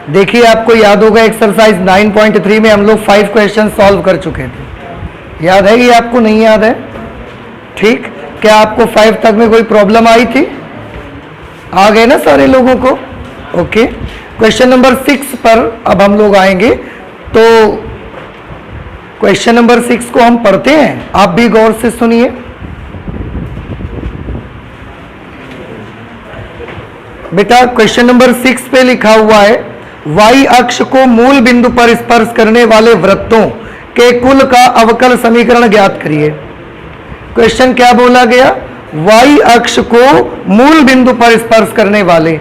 देखिए आपको याद होगा एक्सरसाइज 9.3 में हम लोग 5 क्वेश्चन सॉल्व कर चुके थे। याद है कि आपको नहीं याद है? ठीक, क्या आपको 5 तक में कोई प्रॉब्लम आई थी? आ गए ना सारे लोगों को? ओके, क्वेश्चन नंबर 6 पर अब हम लोग आएंगे। तो क्वेश्चन नंबर 6 को हम पढ़ते हैं, आप भी गौर से सुनिए। बेटा क्वेश्चन नंबर 6 पे लिखा हुआ है, y अक्ष को मूल बिंदु पर स्पर्श करने वाले वृत्तों के कुल का अवकल समीकरण ज्ञात करिए। क्वेश्चन क्या बोला गया? y अक्ष को मूल बिंदु पर स्पर्श करने वाले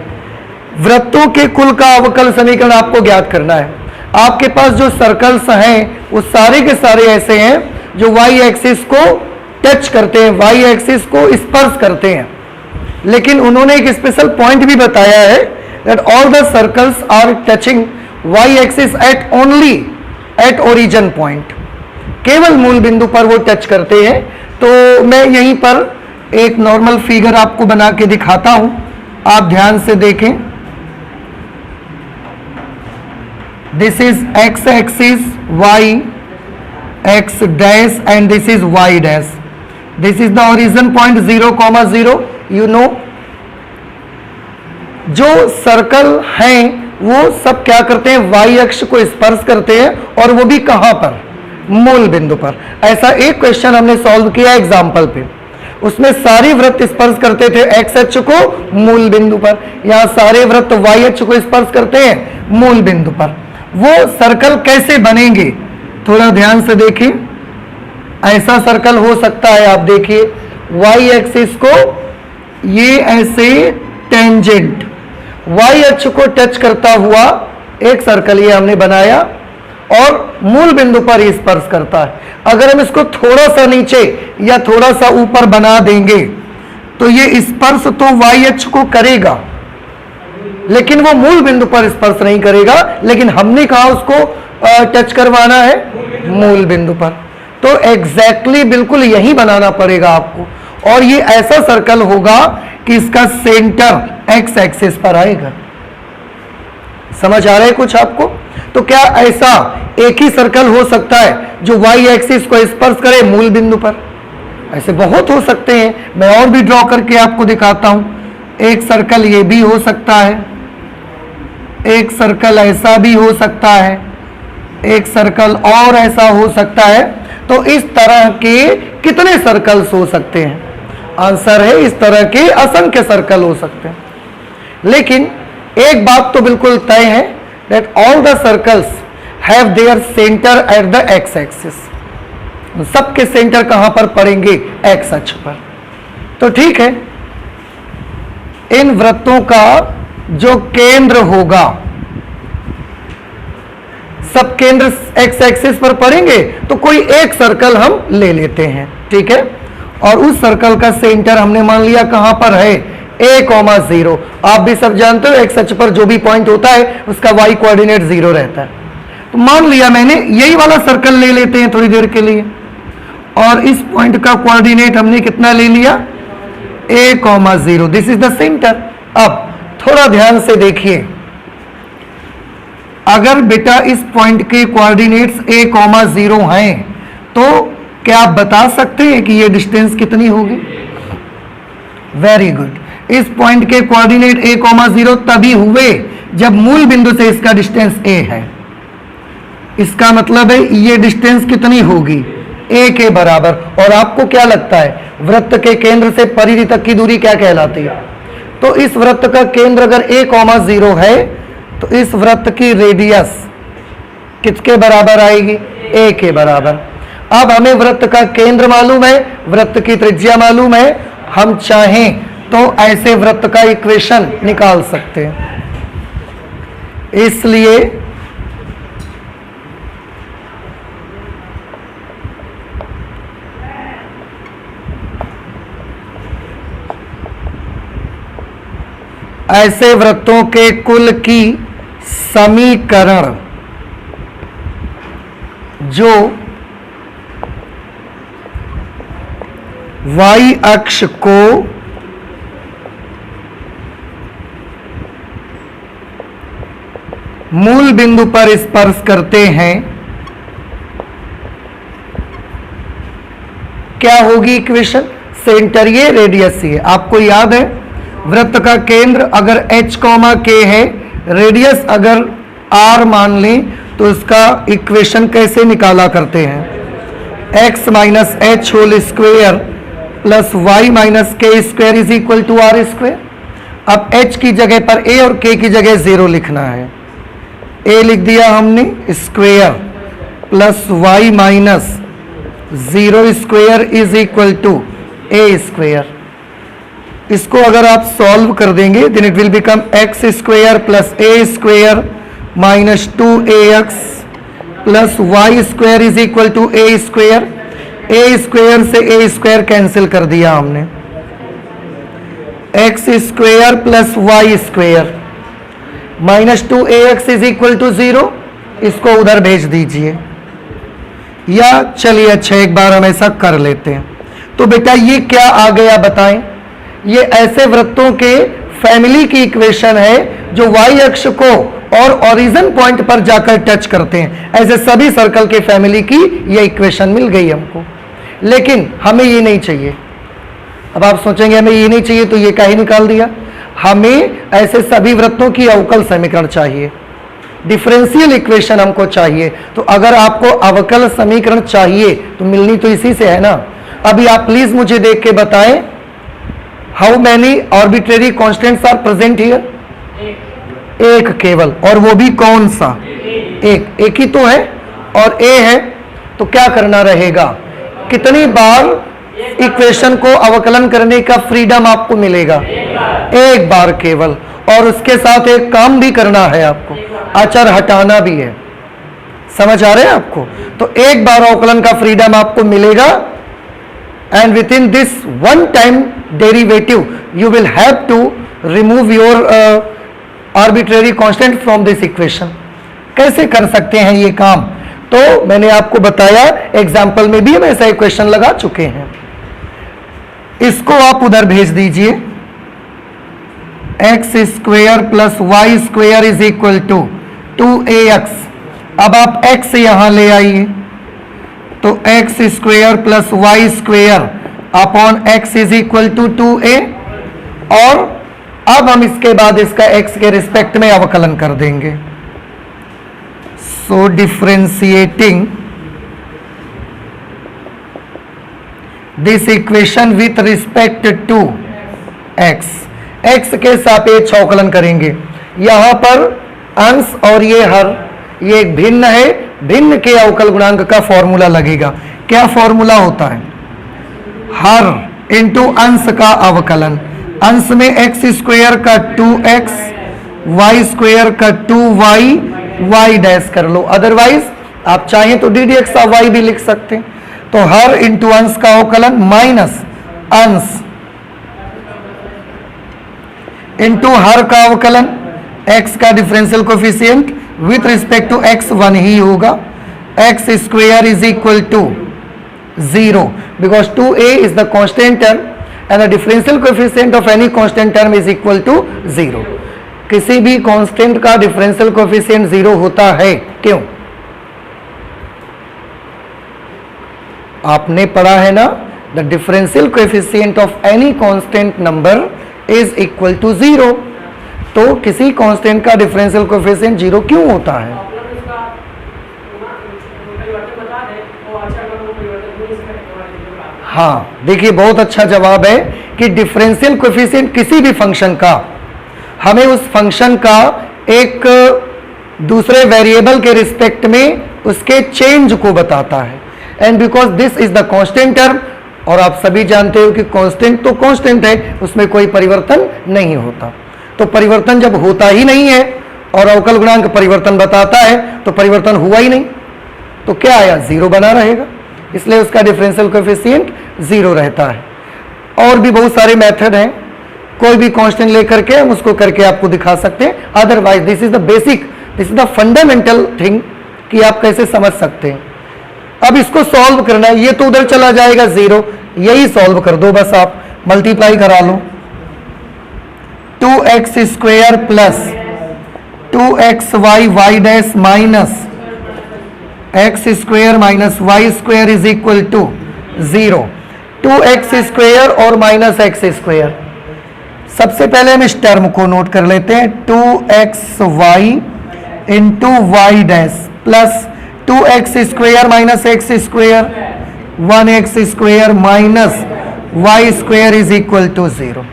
वृत्तों के कुल का अवकल समीकरण आपको ज्ञात करना है। आपके पास जो सर्कल्स हैं वो सारे के सारे ऐसे हैं जो y एक्सिस को टच करते हैं, y एक्सिस को स्पर्श करते हैं। लेकिन उन्होंने एक स्पेशल पॉइंट भी बताया है that all the circles are touching y axis at only at origin point, केवल मूल बिंदु पर वो टच करते हैं। तो मैं यहीं पर एक नॉर्मल फिगर आपको बना के दिखाता हूं, आप ध्यान से देखें। This is x axis y x dash and this is y dash. This is the origin point 0,0। You know जो सर्कल हैं वो सब क्या करते हैं? y अक्ष को स्पर्श करते हैं, और वो भी कहां पर? मूल बिंदु पर। ऐसा एक क्वेश्चन हमने सॉल्व किया एग्जाम्पल पे, उसमें सारे वृत्त स्पर्श करते थे x अक्ष को मूल बिंदु पर। यहां सारे वृत्त y अक्ष को स्पर्श करते हैं मूल बिंदु पर। वो सर्कल कैसे बनेंगे थोड़ा ध्यान से देखिए। ऐसा सर्कल हो सकता है, आप देखिए y एक्सिस को ये ऐसे टेंजेंट y अक्ष को टच करता हुआ एक सर्कल ये हमने बनाया, और मूल बिंदु पर ही स्पर्श करता है। अगर हम इसको थोड़ा सा नीचे या थोड़ा सा ऊपर बना देंगे तो ये स्पर्श तो y अक्ष को करेगा, लेकिन वो मूल बिंदु पर स्पर्श नहीं करेगा। लेकिन हमने कहा उसको टच करवाना है मूल बिंदु पर। तो एग्जैक्टली बिल्कुल यही बनाना पड़ेगा आपको, और ये ऐसा सर्कल होगा कि इसका सेंटर एक्स एक्सिस पर आएगा। समझ आ रहा है कुछ आपको? तो क्या ऐसा एक ही सर्कल हो सकता है जो y एक्सिस को स्पर्श करे मूल बिंदु पर? ऐसे बहुत हो सकते हैं, मैं और भी ड्रॉ करके आपको दिखाता हूं। एक सर्कल ये भी हो सकता है, एक सर्कल ऐसा भी हो सकता है, एक सर्कल और ऐसा हो सकता है। तो इस तरह के कितने सर्कल्स हो सकते हैं? आंसर है इस तरह के असंख्य सर्कल हो सकते हैं। लेकिन एक बात तो बिल्कुल तय है that all the circles have their center at the x axis। सबके सेंटर कहां पर पड़ेंगे? x अक्ष पर। तो ठीक है, इन वृत्तों का जो केंद्र होगा, सब केंद्र x एक्सिस पर पड़ेंगे। तो कोई एक सर्कल हम ले लेते हैं, ठीक है, और उस सर्कल का सेंटर हमने मान लिया कहां पर है? a,0। आप भी सब जानते हो एक्स अक्ष पर जो भी पॉइंट होता है उसका y कोऑर्डिनेट 0 रहता है। तो मान लिया मैंने, यही वाला सर्कल ले लेते हैं थोड़ी देर के लिए, और इस पॉइंट का कोऑर्डिनेट हमने कितना ले लिया? a,0। This is the centre. अब थोड़ा ध्यान से देखिए, अगर बेटा इस पॉइंट के कोऑर्डिनेट्स a,0 हैं तो क्या आप बता सकते हैं कि ये डिस्टेंस कितनी होगी? Very good. इस पॉइंट के कोऑर्डिनेट a,0 तभी हुए जब मूल बिंदु से इसका डिस्टेंस a है। इसका मतलब है ये डिस्टेंस कितनी होगी? a के बराबर। और आपको क्या लगता है वृत्त के केंद्र से परिधि तक की दूरी क्या कहलाती है? तो इस वृत्त का केंद्र अगर a,0 है तो इस वृत्त की रेडियस किसके बराबर आएगी? a के बराबर। अब हमें वृत्त का केंद्र मालूम है, वृत्त की त्रिज्या मालूम है, हम चाहें तो ऐसे वृत्त का इक्वेशन निकाल सकते हैं। इसलिए ऐसे वृत्तों के कुल की समीकरण जो y अक्ष को मूल बिंदु पर स्पर्श करते हैं, क्या होगी इक्वेशन? सेंटर ये, रेडियस ये। आपको याद है वृत्त का केंद्र अगर h, k है, रेडियस अगर r मान लें, तो इसका इक्वेशन कैसे निकाला करते हैं? x minus H whole square plus Y minus K square is equal to R square. अब h की जगह पर a और k की जगह 0 लिखना है। a लिख दिया हमने square plus Y minus 0 square is equal to a square. इसको अगर आप सॉल्व कर देंगे then it will become x square plus a square minus 2ax plus y square is equal to a square. a square से a square cancel कर दिया हमने। x square plus y square minus 2ax is equal to 0। इसको उधर भेज दीजिए, या चलिए अच्छा एक बार हम ऐसा कर लेते हैं। तो बेटा ये क्या आ गया बताएं? ये ऐसे वृत्तों के फैमिली की इक्वेशन है जो y अक्ष को और ओरिजिन पॉइंट पर जाकर टच करते हैं। ऐसे सभी सर्कल के फैमिली की ये इक्वेशन मिल गई हमको, लेकिन हमें ये नहीं चाहिए। अब आप सोचेंगे हमें ये नहीं चाहिए तो ये काहे निकाल दिया? हमें ऐसे सभी वृत्तों की अवकल समीकरण चाहिए, डिफरेंशियल इक्वेशन हमको चाहिए। तो अगर आपको अवकल समीकरण चाहिए तो मिलनी तो इसी से है ना। अभी आप प्लीज मुझे देख के बताएं, how many arbitrary constants are present here? एक केवल, और वो भी कौन सा? एक ही तो है और a है। तो क्या करना रहेगा? कितनी बार इक्वेशन को अवकलन करने का फ्रीडम आपको मिलेगा? एक बार केवल। और उसके साथ एक काम भी करना है आपको, अचर हटाना भी है। समझ आ रहे हैं आपको? तो एक बार अवकलन का फ्रीडम आपको मिलेगा, and within this one time derivative you will have to remove your arbitrary constant from this equation. कैसे कर सकते हैं ये काम? तो मैंने आपको बताया, एग्जाम्पल में भी हम ऐसा इक्वेशन लगा चुके हैं। इसको आप उधर भेज दीजिए, x square plus y square is equal to 2ax। अब आप x यहां ले आइए, तो x square plus y square upon x is equal to 2a। और अब हम इसके बाद इसका x के रिस्पेक्ट में अवकलन कर देंगे। So differentiating this equation with respect to x के सापेक्ष अवकलन करेंगे। यहां पर अंश और ये हर, ये एक भिन्न है, भिन्न के अवकल गुणांक का फॉर्मूला लगेगा। क्या फॉर्मूला होता है? हर इंटू अंश का अवकलन। अंश में एक्स स्क्वेयर का 2x, वाई स्क्वेयर का 2y, y डैश कर लो। अदरवाइज आप चाहें तो ddx ऑफ y भी लिख सकते हैं। तो हर इंटू अंश का अवकलन माइनस अंश इंटू हर का अवकलन, x का differential coefficient with respect to x 1 ही होगा। x square is equal to 0 because 2a is the constant term and the differential coefficient of any constant term is equal to 0। किसी भी constant का differential coefficient 0 होता है। क्यों? आपने पढ़ा है ना, the differential coefficient of any constant number is equal to 0। तो किसी कांस्टेंट का डिफरेंशियल कोफिशिएंट 0 क्यों होता है? हाँ, देखिए बहुत अच्छा जवाब है कि डिफरेंशियल कोफिशिएंट किसी भी फंक्शन का हमें उस फंक्शन का एक दूसरे वेरिएबल के रिस्पेक्ट में उसके चेंज को बताता है। And because this is the constant term, और आप सभी जानते हो कि कांस्टेंट तो कांस्टेंट है, उसमें कोई परिवर्तन नहीं होता। तो परिवर्तन जब होता ही नहीं है और अवकल गुणांक परिवर्तन बताता है तो परिवर्तन हुआ ही नहीं, तो क्या आया? 0 बना रहेगा। इसलिए उसका डिफरेंशियल कोएफिशिएंट 0 रहता है। और भी बहुत सारे मेथड हैं, कोई भी कांस्टेंट लेकर के हम उसको करके आपको दिखा सकते हैं। Otherwise this is the basic, this is the fundamental thing कि आप कैसे समझ सकते हैं। अब इसको सॉल्व करना है, ये तो उधर चला जाएगा 0, यही सॉल्व कर दो बस, आप मल्टीप्लाई करा लो। 2x square plus 2xy y dash minus x square minus y square is equal to 0। 2x square और माइनस एक्स स्क्वेयर, सबसे पहले हम इस टर्म को नोट कर लेते हैं। 2xy into Y dash plus 2x square minus x square 1x square minus y square is equal to 0।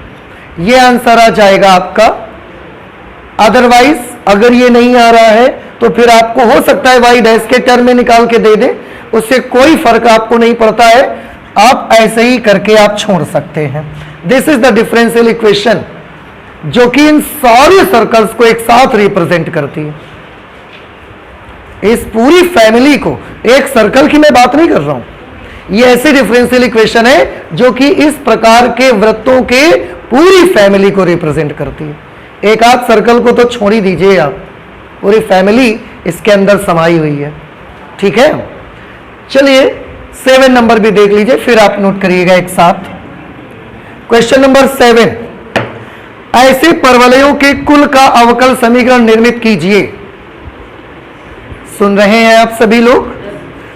ये आंसर आ जाएगा आपका। अदरवाइज अगर ये नहीं आ रहा है तो फिर आपको हो सकता है वाई डैश के टर्म में निकाल के दे दे, उससे कोई फर्क आपको नहीं पड़ता है, आप ऐसे ही करके आप छोड़ सकते हैं। This is the differential equation जो कि इन सारे सर्कल्स को एक साथ रिप्रेजेंट करती है। इस पूरी फैमिली को, एक सर्कल की मैं बात नहीं कर रहा हूं, ये ऐसी डिफरेंशियल इक्वेशन है जो कि इस प्रकार के वृत्तों के पूरी फैमिली को रिप्रेजेंट करती है। एक आध सर्कल को तो छोड़ ही दीजिए आप, पूरी फैमिली इसके अंदर समाई हुई है। ठीक है, चलिए 7 नंबर भी देख लीजिए, फिर आप नोट करिएगा एक साथ। क्वेश्चन नंबर 7, ऐसे परवलयों के कुल का अवकल समीकरण निर्मित कीजिए। सुन रहे हैं आप सभी लोग?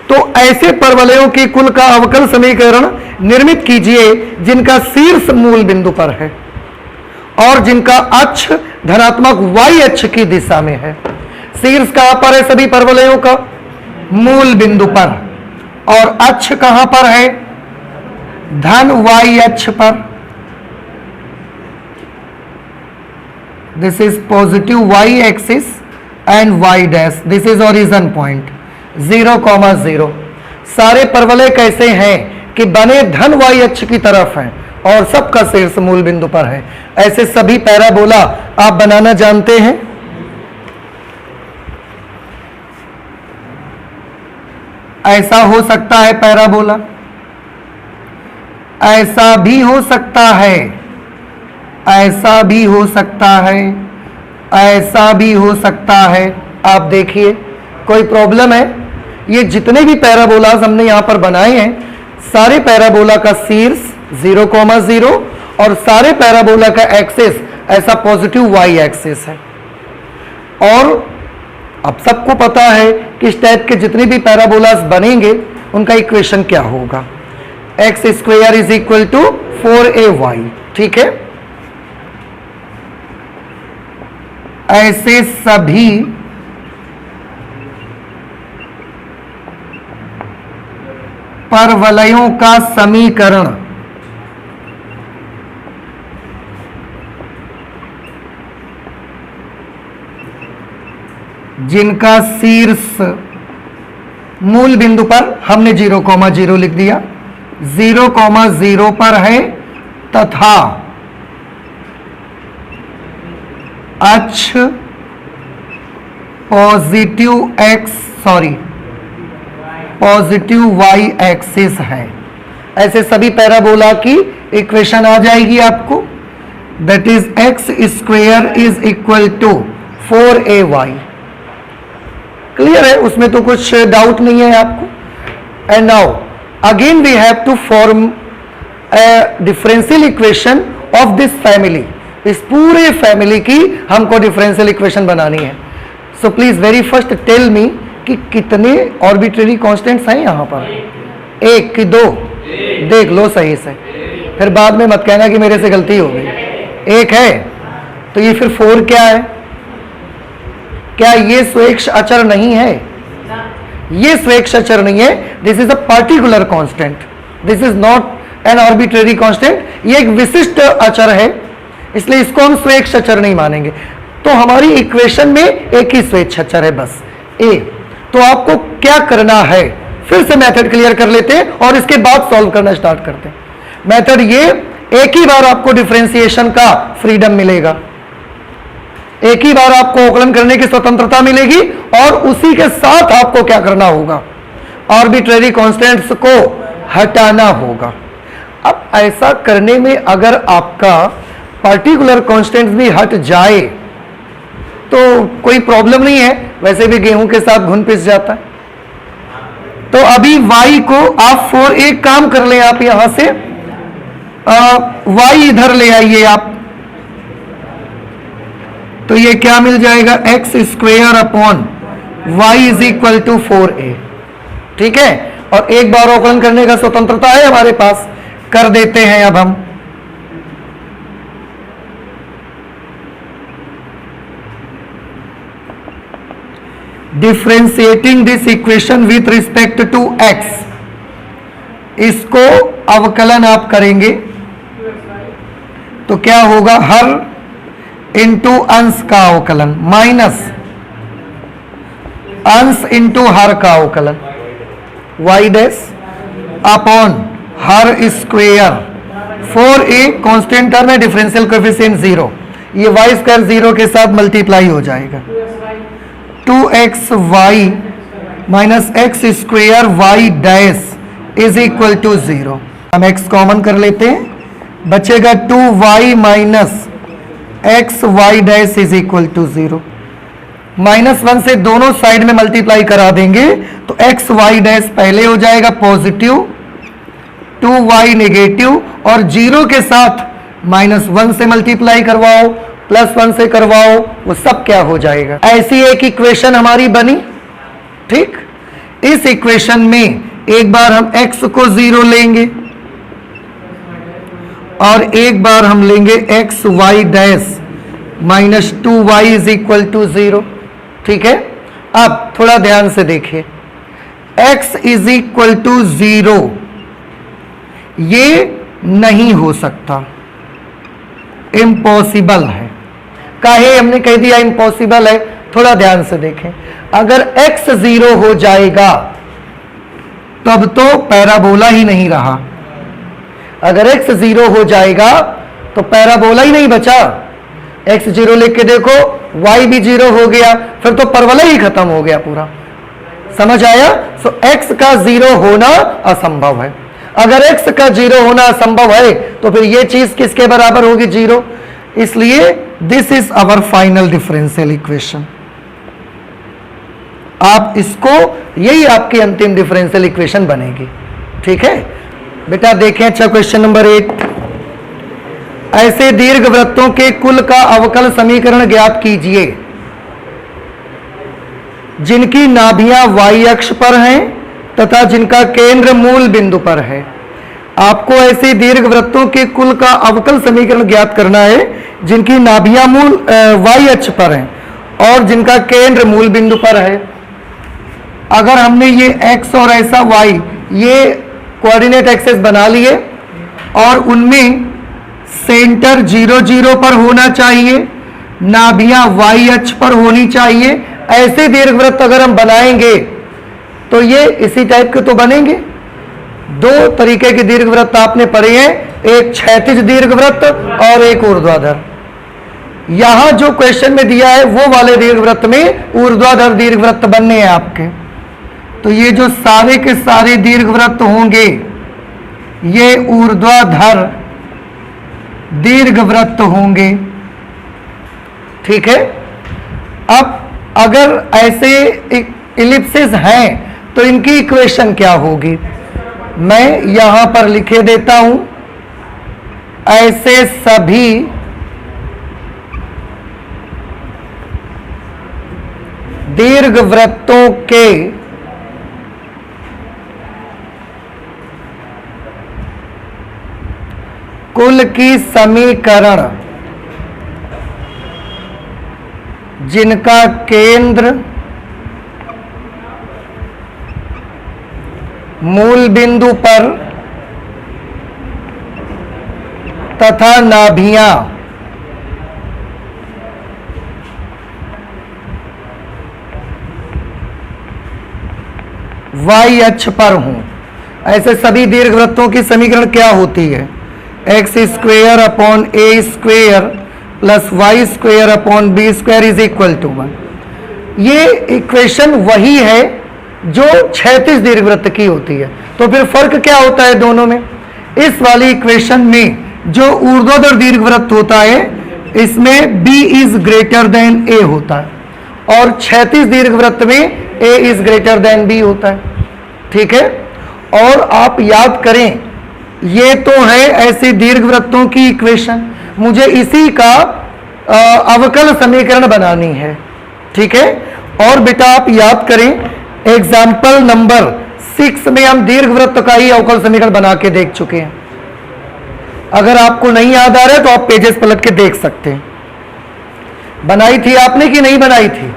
तो ऐसे परवलयों के कुल का अवकल समीकरण निर्मित कीजिए जिनका शीर्ष मूल बिंदु पर है और जिनका अक्ष धनात्मक y अक्ष की दिशा में है। शीर्ष कहां पर है सभी परवलयों का? मूल बिंदु पर। और अक्ष कहां पर है? धन y अक्ष पर। This is positive y axis and y dash, this is origin point 0,0। सारे परवलय कैसे हैं कि बने धन y अक्ष की तरफ हैं और सबका शीर्ष मूल बिंदु पर है। ऐसे सभी पैराबोला आप बनाना जानते हैं? ऐसा हो सकता है पैराबोला, ऐसा भी हो सकता है, ऐसा भी हो सकता है, ऐसा भी हो सकता है। आप देखिए कोई प्रॉब्लम है? ये जितने भी पैराबोलाज हमने यहां पर बनाए हैं, सारे पैराबोला का शीर्ष 0,0 और सारे पैराबोला का एक्सिस ऐसा पॉजिटिव y एक्सिस है। और अब सबको पता है कि इस टाइप के जितने भी पैराबोलास बनेंगे उनका इक्वेशन क्या होगा? X square is equal to 4ay। ठीक है, ऐसे सभी परवलयों का समीकरण जिनका शीर्ष मूल बिंदु पर हमने 0,0 लिख दिया, 0,0 पर है तथा अक्ष पॉजिटिव y एक्सिस है। ऐसे सभी पैराबोला की इक्वेशन आ जाएगी आपको। That is x square is equal to 4ay। Clear है? उसमें तो कुछ डाउट नहीं है आपको। And now again we have to form a differential equation of this family. इस पूरे फैमिली की हमको डिफरेंशियल इक्वेशन बनानी है। So please very first tell me कि कितने ऑर्बिट्ररी कांस्टेंट्स हैं यहां पर? एक कि दो? देख लो सही से, फिर बाद में मत कहना कि मेरे से गलती हो गई। एक है तो ये फिर 4 क्या है? क्या ये स्वेच्छ अचर नहीं है? ये स्वेच्छ अचर नहीं है। This is a particular constant, this is not an arbitrary constant. ये एक विशिष्ट अचर है, इसलिए इसको हम स्वेच्छ अचर नहीं मानेंगे। तो हमारी इक्वेशन में एक ही स्वेच्छ अचर है, बस ए। तो आपको क्या करना है? फिर से मेथड क्लियर कर लेते हैं और इसके बाद सॉल्व करना स्टार्ट करते हैं। मेथड ये, एक ही बार आपको डिफरेंशिएशन का फ्रीडम मिलेगा, एक ही बार आपको आकलन करने की स्वतंत्रता मिलेगी और उसी के साथ आपको क्या करना होगा? आर्बिट्रेरी कांस्टेंट्स को हटाना होगा। अब ऐसा करने में अगर आपका पार्टिकुलर कांस्टेंट्स भी हट जाए तो कोई प्रॉब्लम नहीं है, वैसे भी गेहूं के साथ घुन पिस जाता है। तो अभी y को आप 4, एक काम कर लें आप यहां से y इधर ले आइए आप, तो ये क्या मिल जाएगा, x square upon y is equal to 4a। ठीक है, और एक बार अवकलन करने का स्वतंत्रता है हमारे पास, कर देते हैं अब हम। Differentiating this equation with respect to x, इसको अवकलन आप करेंगे तो क्या होगा, हर इंटू अंश का अवकलन माइनस अंश इंटू हर का अवकलन, वाई डैश अपॉन हर स्क्वेयर, 4a कांस्टेंट टर्म है, डिफरेंशियल कोएफिशिएंट 0, ये वाई स्क्वायर 0 के साथ मल्टीप्लाई हो जाएगा, 2xy minus x square y dash is equal to 0। हम x कॉमन कर लेते हैं, बचेगा 2y minus x y dash is equal to 0। -1 से दोनों साइड में मल्टीप्लाई करा देंगे तो एक्स वाई डैश पहले हो जाएगा पॉजिटिव, 2y नेगेटिव, और 0 के साथ -1 से मल्टीप्लाई करवाओ, +1 से करवाओ, वो सब क्या हो जाएगा। ऐसी एक इक्वेशन हमारी बनी। ठीक, इस इक्वेशन में एक बार हम x को 0 लेंगे और एक बार हम लेंगे x y dash minus 2y is equal to 0। ठीक है, अब थोड़ा ध्यान से देखिए, x इज इक्वल टू 0 ये नहीं हो सकता, इम्पॉसिबल है। काहे हमने कह दिया इम्पॉसिबल है, थोड़ा ध्यान से देखें, अगर x 0 हो जाएगा तब तो पैराबोला ही नहीं रहा, अगर x 0 हो जाएगा तो पैराबोला ही नहीं बचा। x 0 लिख के देखो, y भी 0 हो गया, फिर तो परवलय ही खत्म हो गया पूरा। समझ आया? सो x का 0 होना असंभव है। अगर x का 0 होना असंभव है तो फिर ये चीज किसके बराबर होगी, 0। इसलिए this is our final differential equation. आप इसको, यही आपकी अंतिम डिफरेंशियल इक्वेशन बनेगी। ठीक है बेटा, देखें अच्छा क्वेश्चन नंबर 8। ऐसे दीर्घवृत्तों के कुल का अवकल समीकरण ज्ञात कीजिए जिनकी नाभियां y अक्ष पर हैं तथा जिनका केंद्र मूल बिंदु पर है। आपको ऐसे दीर्घवृत्तों के कुल का अवकल समीकरण ज्ञात करना है जिनकी नाभियां मूल y अक्ष पर हैं और जिनका केंद्र मूल बिंदु पर है। अगर हमने ये x और ऐसा y ये कोऑर्डिनेट एक्सेस बना लिए और उनमें सेंटर 0 0 पर होना चाहिए, नाभियां y अक्ष पर होनी चाहिए, ऐसे दीर्घवृत्त अगर हम बनाएंगे तो ये इसी टाइप के तो बनेंगे। दो तरीके के दीर्घवृत्त आपने पढ़े हैं, एक क्षैतिज दीर्घवृत्त और एक ऊर्ध्वाधर। यहां जो क्वेश्चन में दिया है वो वाले दीर्घवृत्त में ऊर्ध्वाधर दीर्घवृत्त बनने हैं आपके। तो ये जो सारे के सारे दीर्घवृत्त होंगे ये ऊर्ध्वाधर दीर्घवृत्त होंगे। ठीक है, अब अगर ऐसे इलिप्सिस हैं तो इनकी इक्वेशन क्या होगी, मैं यहां पर लिखे देता हूं। ऐसे सभी दीर्घवृत्तों के कुल की समीकरण जिनका केंद्र मूल बिंदु पर तथा नाभियां y अक्ष पर हों, ऐसे सभी दीर्घवृत्तों की समीकरण क्या होती है, x square upon a square plus y square upon b square is equal to 1। ये इक्वेशन वही है जो क्षैतिज दीर्घवृत्त की होती है। तो फिर फर्क क्या होता है दोनों में, इस वाली इक्वेशन में जो ऊर्ध्वाधर दीर्घवृत्त होता है इसमें b is greater than a होता है और क्षैतिज दीर्घवृत्त में a is greater than b होता है। ठीक है, और आप याद करें ये तो है ऐसे दीर्घवृत्तों की इक्वेशन। मुझे इसी का अवकल समीकरण बनानी है, ठीक है। और बेटा आप याद करें, एग्जाम्पल नंबर 6 में हम दीर्घवृत्त का ही अवकल समीकरण बना के देख चुके हैं। अगर आपको नहीं याद आ रहा है तो आप पेजेस पलट के देख सकते हैं। बनाई थी आपने कि नहीं बनाई थी?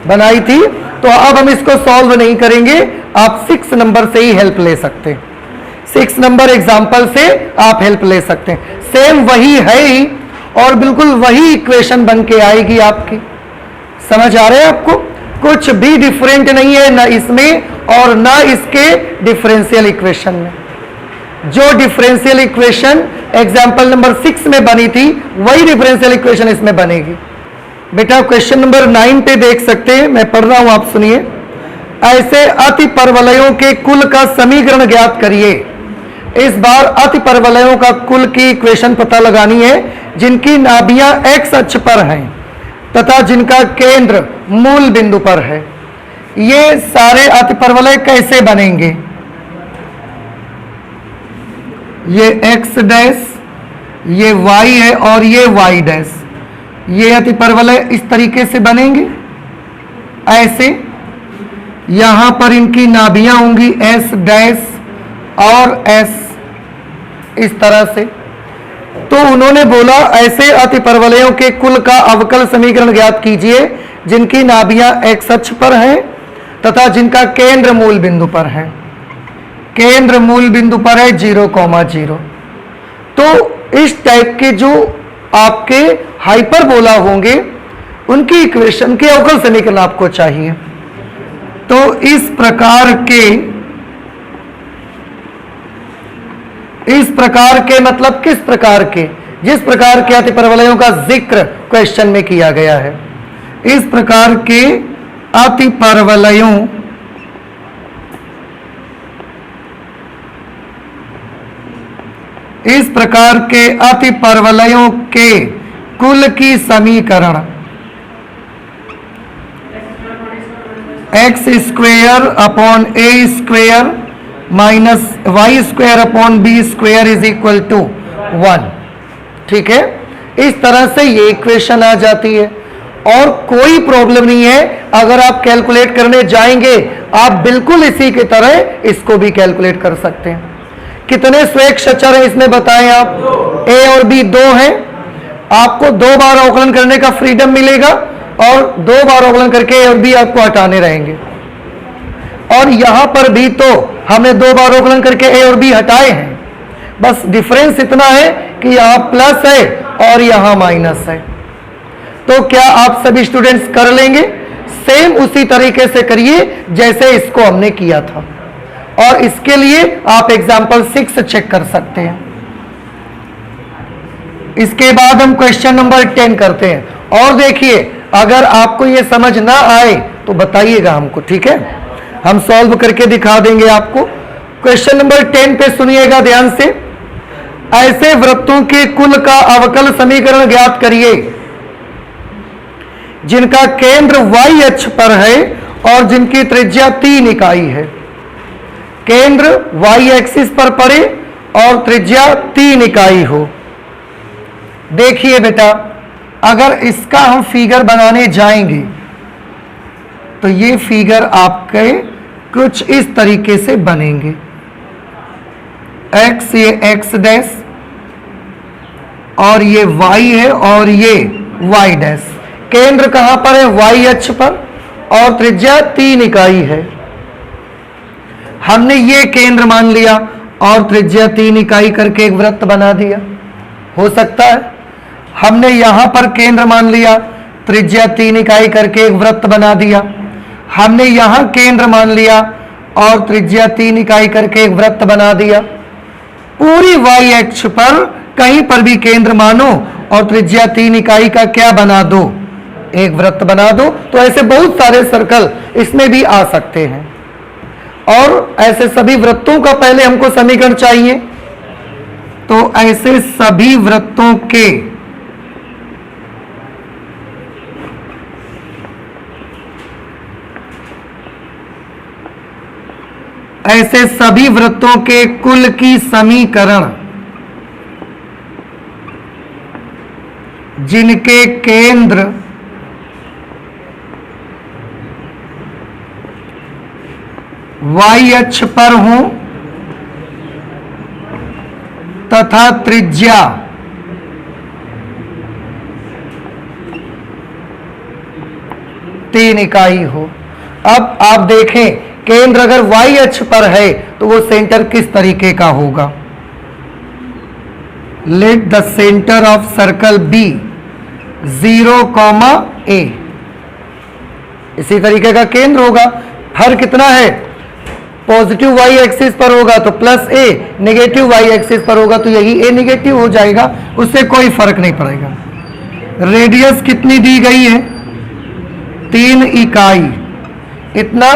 बनाई थी। तो अब हम इसको सॉल्व नहीं करेंगे, आप 6 नंबर से ही हेल्प ले सकते हैं। 6 नंबर एग्जाम्पल से आप हेल्प ले सकते हैं। सेम वही है ही और बिल्कुल वही इक्वेशन बन के आएगी आपकी। समझ आ रहा है आपको? कुछ भी डिफरेंट नहीं है ना इसमें और ना इसके डिफरेंशियल इक्वेशन में। जो डिफरेंशियल इक्वेशन एग्जाम्पल नंबर 6 में बनी थी वही डिफरेंशियल इक्वेशन इसमें बनेगी। बेटा क्वेश्चन नंबर 9 पे देख सकते हैं, मैं पढ़ रहा हूं, आप सुनिए। ऐसे अति परवलयों के कुल का समीकरण ज्ञात करिए। इस बार अति परवलयों का कुल की इक्वेशन पता लगानी है जिनकी नाभियां x अक्ष पर हैं तथा जिनका केंद्र मूल बिंदु पर है। ये सारे अति परवलय कैसे बनेंगे? ये x डैश, ये y है और ये y डैश। ये अति परवलय इस तरीके से बनेंगे, ऐसे। यहां पर इनकी नाभियां होंगी s डैश और s, इस तरह से। तो उन्होंने बोला ऐसे अति परवलयों के कुल का अवकल समीकरण ज्ञात कीजिए जिनकी नाभियां x अक्ष पर हैं तथा जिनका केंद्र मूल बिंदु पर है। केंद्र मूल बिंदु पर है 0,0। तो इस टाइप के जो आपके हाइपरबोला होंगे उनकी इक्वेशन के अवकल समीकरण आपको चाहिए। तो इस प्रकार के मतलब किस प्रकार के? जिस प्रकार के अति परवलयों का जिक्र क्वेश्चन में किया गया है। इस प्रकार के अति परवलयों के कुल की समीकरण x square upon a square minus y square upon b square is equal to 1, ठीक है। इस तरह से ये इक्वेशन आ जाती है और कोई प्रॉब्लम नहीं है। अगर आप कैलकुलेट करने जाएंगे आप बिल्कुल इसी की तरह इसको भी कैलकुलेट कर सकते हैं। कितने स्वेच्छ अचर हैं इसमें बताएं आप? a और b 2 हैं। आपको 2 बार अवकलन करने का फ्रीडम मिलेगा और 2 बार अवकलन करके a और b आपको हटाने रहेंगे। और यहां पर भी तो हमने 2 बार अवकलन करके a और b हटाए हैं, बस डिफरेंस इतना है कि यहां प्लस है और यहां माइनस है। तो क्या आप सभी स्टूडेंट्स कर लेंगे? सेम उसी तरीके से करिए जैसे इसको हमने किया था और इसके लिए आप एग्जाम्पल 6 चेक कर सकते हैं। इसके बाद हम क्वेश्चन नंबर 10 करते हैं। और देखिए अगर आपको ये समझ ना आए तो बताइएगा हमको, ठीक है, हम सॉल्व करके दिखा देंगे आपको। क्वेश्चन नंबर 10 पे सुनिएगा ध्यान से। ऐसे वृत्तों के कुल का अवकल समीकरण ज्ञात करिए जिनका केंद्र y अक्ष पर है और जिनकी त्रिज्या 3 इकाई है। केंद्र y एक्सिस पर पड़े और त्रिज्या 3 इकाई हो। देखिए बेटा अगर इसका हम फिगर बनाने जाएंगे तो ये फिगर आपके कुछ इस तरीके से बनेंगे। x ये x डैश और ये y है और ये y डैश। केंद्र कहां पर है? y अक्ष पर और त्रिज्या 3 इकाई है। हमने ये केंद्र मान लिया और त्रिज्या 3 इकाई करके एक वृत्त बना दिया। हो सकता है हमने यहां पर केंद्र मान लिया, त्रिज्या 3 इकाई करके एक वृत्त बना दिया। हमने यहां केंद्र मान लिया और त्रिज्या 3 इकाई करके एक वृत्त बना दिया। पूरी y अक्ष पर कहीं पर भी केंद्र मानो और त्रिज्या 3 इकाई का क्या बना दो? एक वृत्त बना दो। तो ऐसे बहुत सारे सर्कल इसमें भी आ सकते हैं और ऐसे सभी वृत्तों का पहले हमको समीकरण चाहिए। तो ऐसे सभी वृत्तों के कुल की समीकरण जिनके केंद्र y अक्ष पर हों तथा त्रिज्या तीन इकाई हो। अब आप देखें केंद्र अगर y अक्ष पर है तो वो सेंटर किस तरीके का होगा। Let the centre of circle be 0, a इसी तरीके का केंद्र होगा। हर कितना है, पॉजिटिव y एक्सिस पर होगा तो plus a, negative y axis पर होगा तो यही a नेगेटिव हो जाएगा, उससे कोई फर्क नहीं पड़ेगा। रेडियस कितनी दी गई है, 3 इकाई, इतना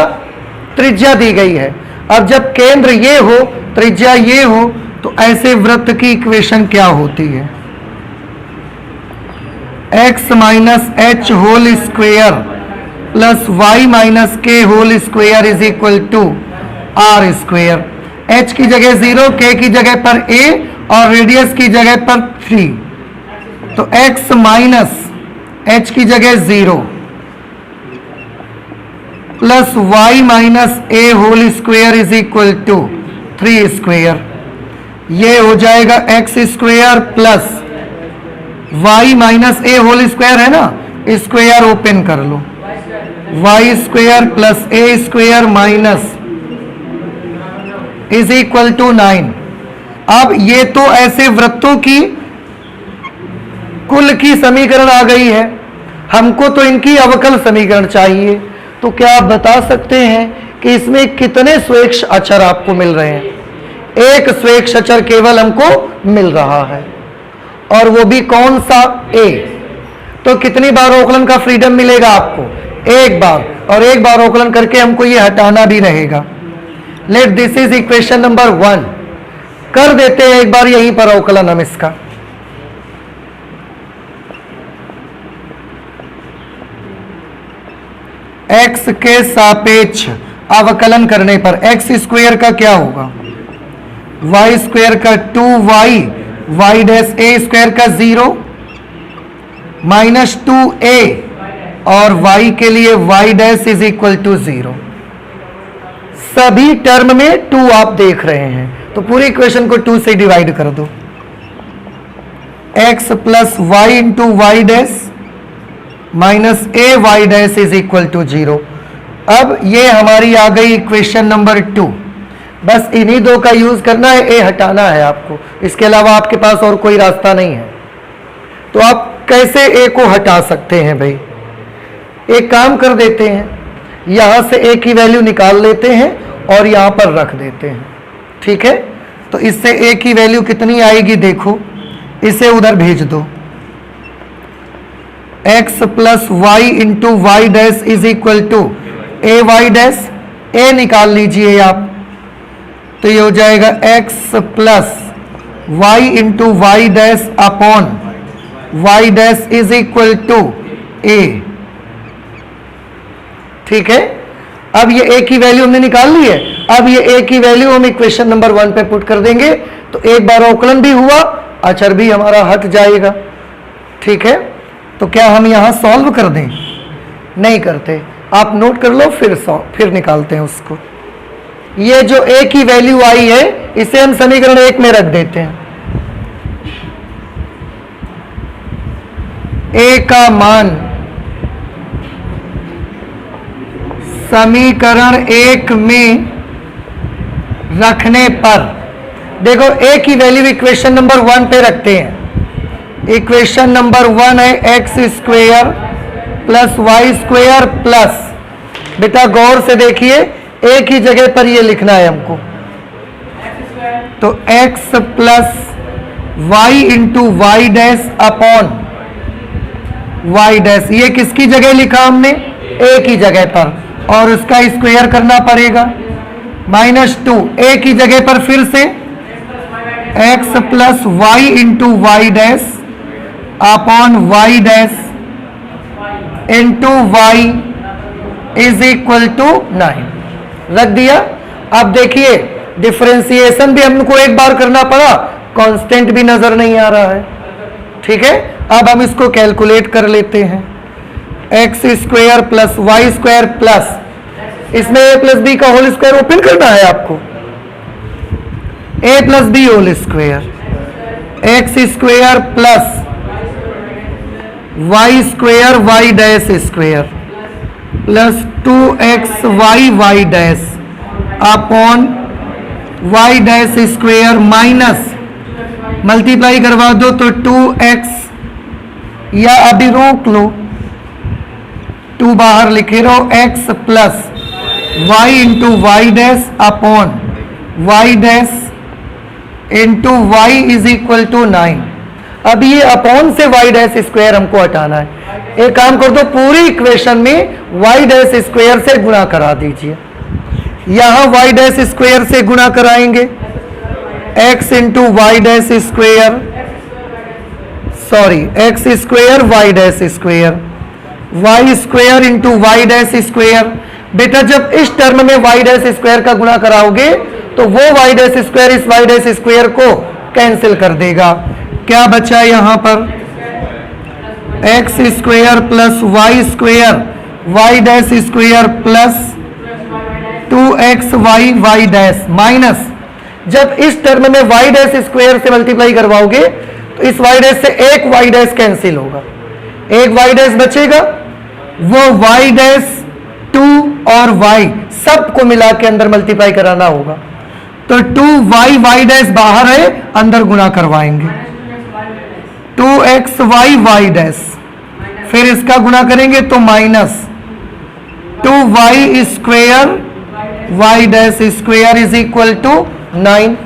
त्रिज्या दी गई है। अब जब केंद्र ये हो त्रिज्या ये हो तो ऐसे वृत्त की इक्वेशन क्या होती है, x minus H whole square plus y minus K whole square is equal to R square. h की जगह 0, k की जगह पर a और रेडियस की जगह पर 3, तो x माइनस h की जगह 0 plus y minus a whole square is equal to 3 square. ये हो जाएगा x square plus y minus a whole square है ना, स्क्वायर ओपन कर लो, y square plus a square minus is equal to 9। अब ये तो ऐसे वृत्तों की कुल की समीकरण आ गई है, हमको तो इनकी अवकल समीकरण चाहिए। तो क्या आप बता सकते हैं कि इसमें कितने स्वेच्छ अचर आपको मिल रहे हैं। एक स्वेच्छ अचर केवल हमको मिल रहा है और वो भी कौन सा, a। तो कितनी बार अवकलन का फ्रीडम मिलेगा आपको, एक बार, और एक बार अवकलन करके हमको ये हटाना भी रहेगा। Let this is equation number 1, कर देते हैं एक बार यहीं पर अवकलन हम इसका। x के सापेक्ष अवकलन करने पर x स्क्वायर का क्या होगा, y स्क्वायर का 2y, y dash a square का 0 माइनस 2a और y के लिए y dash is equal to 0। सभी टर्म में 2 आप देख रहे हैं तो पूरी इक्वेशन को 2 से डिवाइड कर दो। x plus Y into Y dash minus a Y dash is equal to 0। अब ये हमारी आ गई इक्वेशन नंबर 2। बस इन्हीं दो का यूज करना है, ए हटाना है आपको, इसके अलावा आपके पास और कोई रास्ता नहीं है। तो आप कैसे ए को हटा सकते हैं भाई, एक काम कर देते हैं, यहां से ए की वैल्यू निकाल लेते हैं और यहां पर रख देते हैं, ठीक है। तो इससे ए की वैल्यू कितनी आएगी देखो, इसे उधर भेज दो, x plus Y into Y dash is equal to A Y dash, A निकाल लीजिए आप, तो ये हो जाएगा x plus Y into Y dash upon Y dash is equal to A, ठीक है। अब ये a की वैल्यू हमने निकाल ली है, अब ये a की वैल्यू हम इक्वेशन नंबर 1 पे पुट कर देंगे, तो एक बार अवकलन भी हुआ, अचर भी हमारा हट जाएगा, ठीक है। तो क्या हम यहां सॉल्व कर दें, नहीं करते, आप नोट कर लो, फिर निकालते हैं उसको। ये जो a की वैल्यू आई है इसे हम समीकरण 1 में रख देते हैं। a का मान समीकरण 1 में रखने पर, देखो a की वैल्यू इक्वेशन नंबर 1 पे रखते हैं। इक्वेशन नंबर 1 है x square plus y square plus, बेटा गौर से देखिए a की जगह पर ये लिखना है हमको, तो x plus Y into Y dash upon Y dash, ये किसकी जगह लिखा हमने, a की जगह पर, और उसका स्क्वायर करना पड़ेगा, माइनस 2 a की जगह पर फिर से x plus Y into Y dash upon Y dash into y is equal to 9, रख दिया। अब देखिए डिफरेंशिएशन भी हमको एक बार करना पड़ा, कांस्टेंट भी नजर नहीं आ रहा है, ठीक है। अब हम इसको कैलकुलेट कर लेते हैं। X square plus Y square plus, इसमें ए प्लस बी का होल स्क्वायर ओपन करना है आपको, A plus B whole square, X square plus Y square Y dash square plus 2x Y dash upon Y dash square minus multiply करवा दो तो 2x, या अभी रोक लो, 2 बाहर लिखे रहो, x plus Y into Y dash upon Y dash into y is equal to 9। अब ये अपॉन से वाई डैश स्क्वायर हमको हटाना है। एक काम कर दो, पूरी इक्वेशन में वाई डैश स्क्वायर से गुणा करा दीजिए। यहां वाई डैश स्क्वायर से गुणा कराएंगे, x into Y dash square, sorry x square Y dash square, Y square into Y dash square. बेटा जब इस टर्म में वाई डैश स्क्वायर का गुणा कराओगे तो वो वाई डैश स्क्वायर इस वाई डैश स्क्वायर को कैंसिल कर देगा। क्या बचा यहां पर, x square plus Y square Y dash square plus 2x Y dash minus, जब इस टर्म में वाई डैश स्क्वायर से मल्टीप्लाई करवाओगे तो इस वाई डैश से एक वाई डैश कैंसिल होगा, एक वाई डैश बचेगा, वो वाई डैश 2 और y सबको मिला के अंदर मल्टीप्लाई कराना होगा। तो 2y वाई डैश बाहर है, अंदर गुणा करवाएंगे, 2x वाई डैश, फिर इसका गुणा करेंगे तो minus 2y square Y dash square is equal to 9।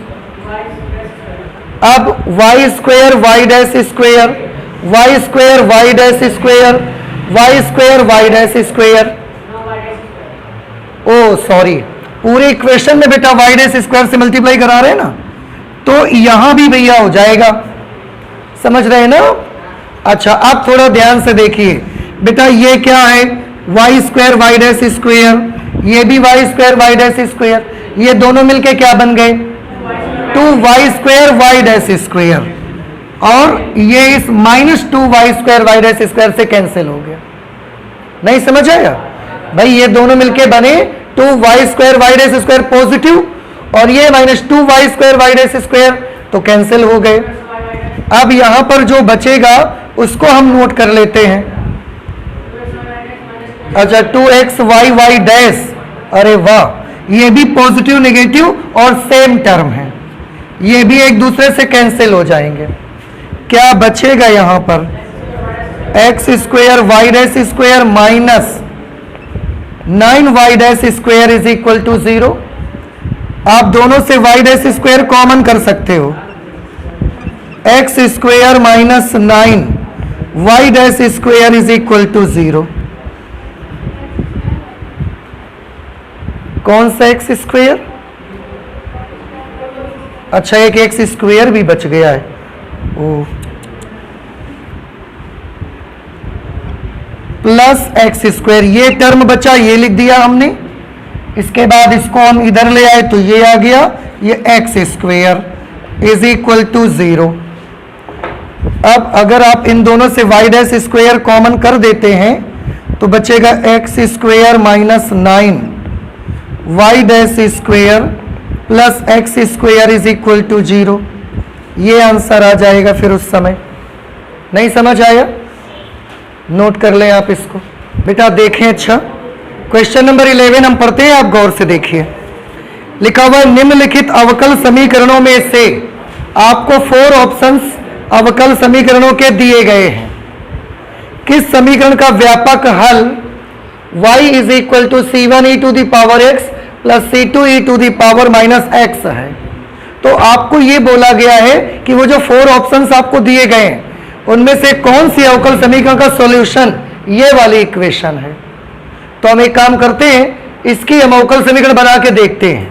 अब Y square Y dash square, Y square Y dash square, Y square Y dash square, oh sorry, पूरे इक्वेशन में बेटा वाई डैश स्क्वायर से मल्टीप्लाई करा रहे हैं ना, तो यहां भी भैया हो जाएगा, समझ रहे हैं ना। अच्छा अब थोड़ा ध्यान से देखिए बेटा, ये क्या है, y square Y dash square, ये भी y square Y dash square, ये दोनों मिलके क्या बन गए, 2y square Y dash square, और ये इस minus 2y square Y dash square से कैंसिल हो गया। नहीं समझ आया भाई, ये दोनों मिलके बने 2y square Y dash square positive, और ये minus 2y square Y dash square, तो कैंसिल हो गए। अब यहां पर जो बचेगा उसको हम नोट कर लेते हैं। अच्छा 2x वाई डैश, अरे वाह, ये भी पॉजिटिव नेगेटिव और सेम टर्म है, ये भी एक दूसरे से कैंसिल हो जाएंगे। क्या बचेगा यहां पर, x square Y dash square minus 9y dash square is equal to 0। आप दोनों से y डैश स्क्वायर कॉमन कर सकते हो, x square minus 9y dash square is equal to 0। कौन सा एक्स स्क्वायर, अच्छा एक एक्स स्क्वायर भी बच गया है, ओ प्लस एक्स स्क्वायर, ये टर्म बचा, ये लिख दिया हमने, इसके बाद इसको हम इधर ले आए तो ये आ गया, ये x square is equal to 0। अब अगर आप इन दोनों से वाई डैश स्क्वायर कॉमन कर देते हैं तो बचेगा x square minus 9 dash square plus x square is equal to 0। ये आंसर आ जाएगा फिर उस समय। नहीं समझ आया, नोट कर लें आप इसको बेटा। देखें अच्छा, क्वेश्चन नंबर 11 हम पढ़ते हैं, आप गौर से देखिए। लिखा हुआ निम्नलिखित अवकल समीकरणों में से आपको 4 ऑप्शंस अवकल समीकरणों के दिए गए हैं। किस समीकरण का व्यापक हल y is equal to c1 e to the power x plus c2 e to the power minus x है। तो आपको ये बोला गया है कि वो जो 4 ऑप्शंस आपको दिए गए हैं उनमें से कौन सी अवकल समीकरण का सॉल्यूशन ये वाली इक्वेशन है। तो हम एक काम करते हैं, इसकी हम अवकल समीकरण बना के देखते हैं,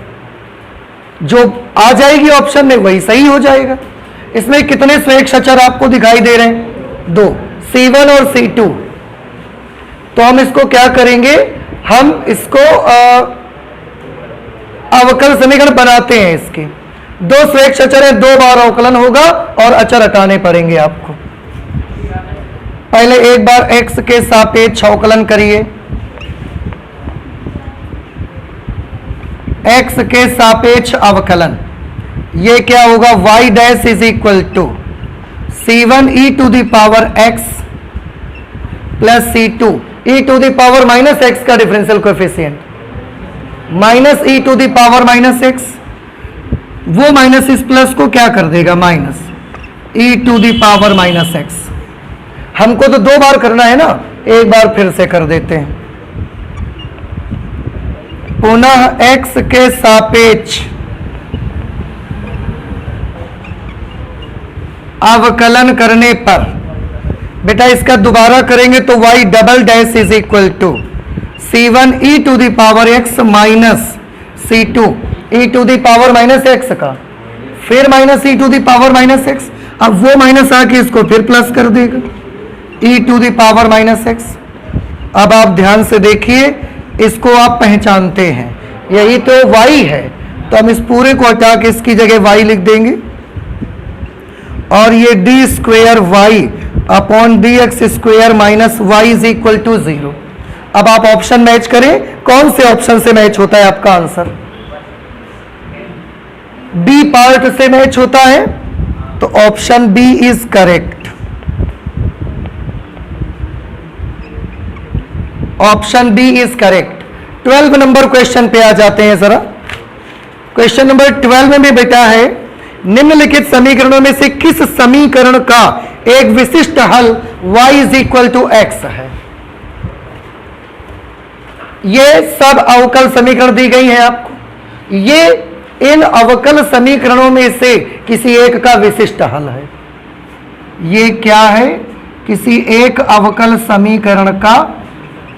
जो आ जाएगी ऑप्शन में वही सही हो जाएगा। इसमें कितने स्वेच्छा अचर आपको दिखाई दे रहे हैं, 2, c1 और c2। तो हम इसको क्या करेंगे, हम इसको अवकल समीकरण बनाते हैं। इसके 2 स्वेच्छा अचर है, 2 बार अवकलन होगा और अचर हटाने पड़ेंगे आपको। पहले एक बार x के सापेक्ष अवकलन करिए, x के सापेक्ष अवकलन, ये क्या होगा, y dash is equal to c1 e to the power x plus c2 e to the power minus x का differential coefficient minus e to the power minus x, वो माइनस इस प्लस को क्या कर देगा, minus e to the power minus x। हमको तो दो बार करना है ना, एक बार फिर से कर देते हैं। पुनः x के सापेक्ष अवकलन करने पर, बेटा इसका दोबारा करेंगे तो y double dash is equal to c1 e to the power x minus c2 e to the power minus x का, फिर minus e to the power minus x, अब वो माइनस आके इसको फिर प्लस कर देगा e to the power minus x। अब आप ध्यान से देखिए, इसको आप पहचानते हैं, यही तो y है, तो हम इस पूरे को हटा के इसकी जगह y लिख देंगे, और ये d square y upon d x square minus y is equal to 0। अब आप ऑप्शन मैच करें, कौन से ऑप्शन से मैच होता है आपका आंसर, बी पार्ट से मैच होता है, तो option B is correct. Option B is correct. 12 number question पे आ जाते हैं जरा। क्वेश्चन नंबर 12 में भी बेटा है, निम्नलिखित समीकरणों में से किस समीकरण का एक विशिष्ट हल y is equal to x है। ये सब अवकल समीकरण दी गई है आपको, ये इन अवकल समीकरणों में से किसी एक का विशिष्ट हल है। ये क्या है, किसी एक अवकल समीकरण का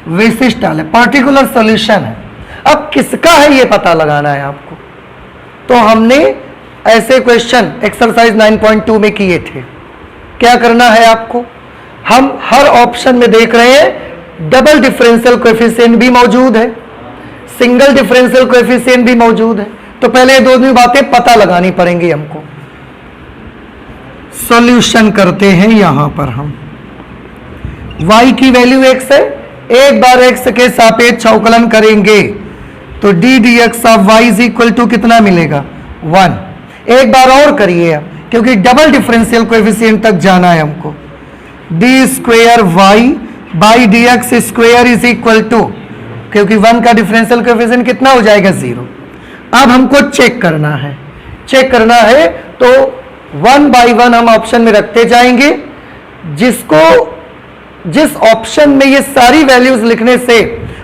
विशिष्ट हल है, पर्टिकुलर सॉल्यूशन है। अब किसका है ये पता लगाना है आपको, तो हमने ऐसे क्वेश्चन एक्सरसाइज 9.2 में किए थे। क्या करना है आपको, हम हर ऑप्शन में देख रहे हैं डबल डिफरेंशियल कोएफिशिएंट भी मौजूद है, सिंगल डिफरेंशियल कोएफिशिएंट भी मौजूद है, तो पहले ये दोनों बातें पता लगानी पड़ेंगी हमको। सॉल्यूशन करते हैं, यहां पर हम y की वैल्यू x है, एक बार x के सापेक्ष अवकलन करेंगे तो d d x of y is equal to कितना मिलेगा, 1। एक बार और करिए आप, क्योंकि डबल डिफरेंशियल कोएफिशिएंट तक जाना है हमको। D square y by d x square is equal to, क्योंकि 1 का डिफरेंशियल कोएफिशिएंट कितना हो जाएगा, 0। अब हमको चेक करना है, चेक करना है तो 1 बाई 1 हम ऑप्शन में रखते जाएंगे, जिस ऑप्शन में ये सारी वैल्यूज लिखने से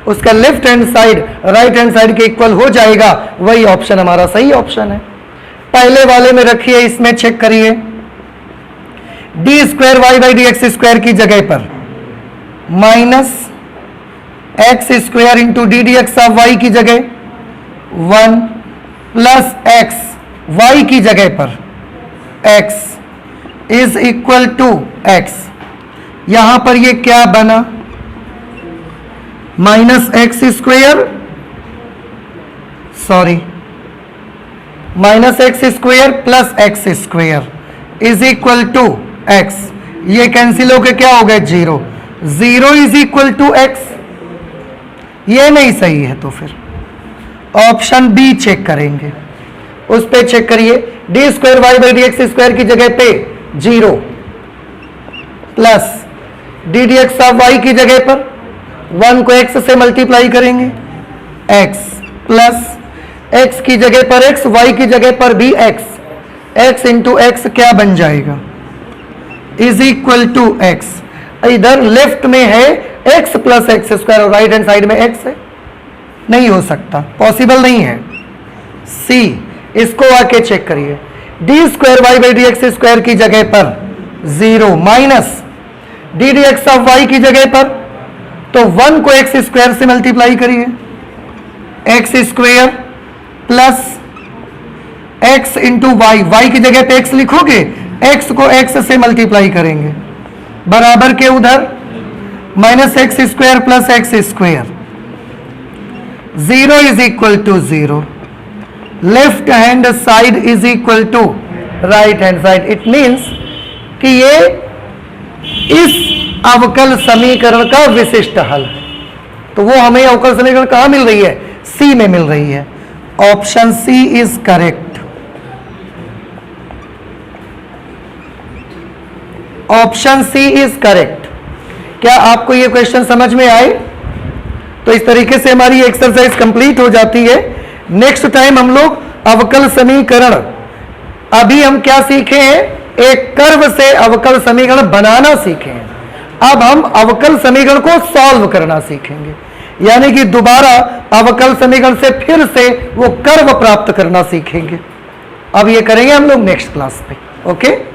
उसका left hand side right hand side के इक्वल हो जाएगा, वही ऑप्शन हमारा सही ऑप्शन है। पहले वाले में रखिए, इसमें चेक करिए, d square y by d x square की जगह पर minus x square into d d x of y की जगह 1 प्लस एक्स वाई की जगह पर x is equal to x. यहां पर ये क्या बना, minus x square, sorry minus x square plus x square is equal to x. ये कैंसिल होकर क्या हो गया, 0। 0 इज इक्वल टू एक्स, ये नहीं सही है, तो फिर ऑप्शन बी चेक करेंगे, उस पे चेक करिए। D square y by d x square की जगह पे 0 plus d d x of y की जगह पर 1 को x से मल्टीप्लाई करेंगे, x प्लस x की जगह पर x, y की जगह पर भी x इंटू एक्स क्या बन जाएगा, इज इक्वल टू x। इधर लेफ्ट में है x प्लस एक्स स्क्वायर और राइट हैंड साइड में x है, नहीं हो सकता, पॉसिबल नहीं है। C, इसको आके चेक करिए, d square y by d x square की जगह पर 0 minus d d x of y की जगह पर, तो 1 को एक्स स्क्वायर से मल्टीप्लाई करिए, x square plus x into y, y की जगह पे एक्स लिखोगे, एक्स को एक्स से मल्टीप्लाई करेंगे, बराबर के उधर minus x square plus x square, 0 is equal to 0। Left hand side is equal to right hand side. It means कि ये इस अवकल समीकरण का विशिष्ट हल है। तो वो हमें अवकल समीकरण कहां मिल रही है? सी में मिल रही है। Option C is correct. Option C is correct. क्या आपको ये क्वेश्चन समझ में आए? तो इस तरीके से हमारी एक्सरसाइज कंप्लीट हो जाती है। नेक्स्ट टाइम हम लोग अवकल समीकरण, अभी हम क्या सीखे हैं? एक कर्व से अवकल समीकरण बनाना सीखे हैं। अब हम अवकल समीकरण को सॉल्व करना सीखेंगे, यानी कि दोबारा अवकल समीकरण से फिर से वो कर्व प्राप्त करना सीखेंगे। अब ये करेंगे हम लोग नेक्स्ट क्लास पे। ओके।